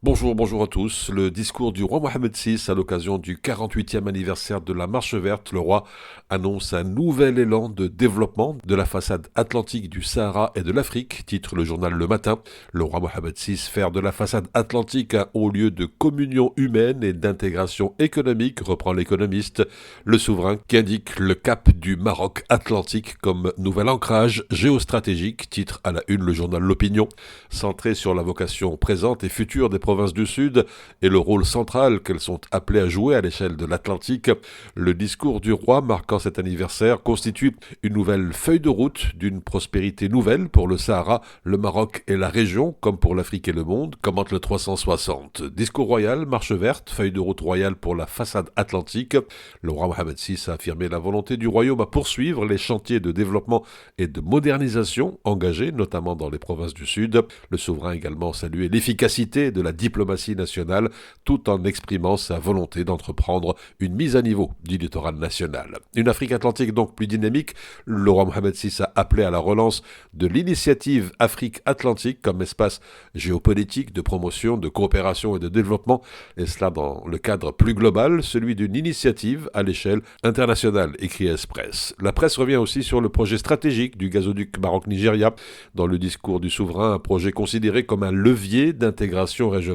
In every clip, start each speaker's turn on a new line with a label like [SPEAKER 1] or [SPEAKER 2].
[SPEAKER 1] Bonjour à tous. Le discours du roi Mohamed VI à l'occasion du 48e anniversaire de la Marche verte, le roi annonce un nouvel élan de développement de la façade atlantique du Sahara et de l'Afrique, titre le journal Le Matin. Le roi Mohamed VI faire de la façade atlantique un haut lieu de communion humaine et d'intégration économique, reprend l'économiste. Le souverain qui indique le cap du Maroc atlantique comme nouvel ancrage géostratégique, titre à la une le journal L'Opinion. Centré sur la vocation présente et future des provinces du Sud et le rôle central qu'elles sont appelées à jouer à l'échelle de l'Atlantique, le discours du roi marquant cet anniversaire constitue une nouvelle feuille de route d'une prospérité nouvelle pour le Sahara, le Maroc et la région, comme pour l'Afrique et le monde, commente le 360. Discours royal, marche verte, feuille de route royale pour la façade atlantique. Le roi Mohamed VI a affirmé la volonté du royaume à poursuivre les chantiers de développement et de modernisation engagés, notamment dans les provinces du Sud. Le souverain a également salué l'efficacité de la diplomatie nationale tout en exprimant sa volonté d'entreprendre une mise à niveau du littoral national. Une Afrique atlantique donc plus dynamique, le roi Mohamed VI a appelé à la relance de l'initiative Afrique Atlantique comme espace géopolitique de promotion, de coopération et de développement, et cela dans le cadre plus global, celui d'une initiative à l'échelle internationale, écrit Express. La presse revient aussi sur le projet stratégique du gazoduc Maroc-Nigeria. Dans le discours du souverain, un projet considéré comme un levier d'intégration régionale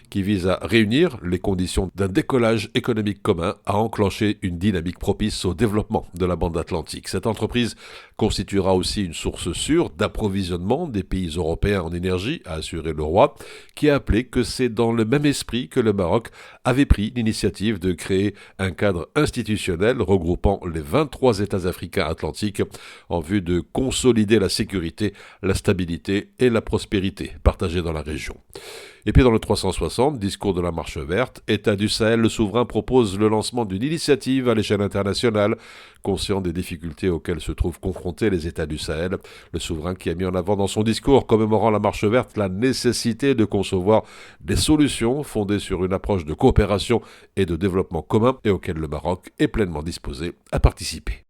[SPEAKER 1] qui vise à réunir les conditions d'un décollage économique commun, à enclencher une dynamique propice au développement de la bande atlantique. Cette entreprise constituera aussi une source sûre d'approvisionnement des pays européens en énergie, a assuré le roi, qui a appelé que c'est dans le même esprit que le Maroc avait pris l'initiative de créer un cadre institutionnel regroupant les 23 États africains atlantiques en vue de consolider la sécurité, la stabilité et la prospérité partagées dans la région. Et puis dans le 360, discours de la Marche verte, État du Sahel, le souverain propose le lancement d'une initiative à l'échelle internationale, conscient des difficultés auxquelles se trouvent confrontés les États du Sahel. Le souverain qui a mis en avant dans son discours commémorant la Marche verte la nécessité de concevoir des solutions fondées sur une approche de coopération et de développement commun et auxquelles le Maroc est pleinement disposé à participer.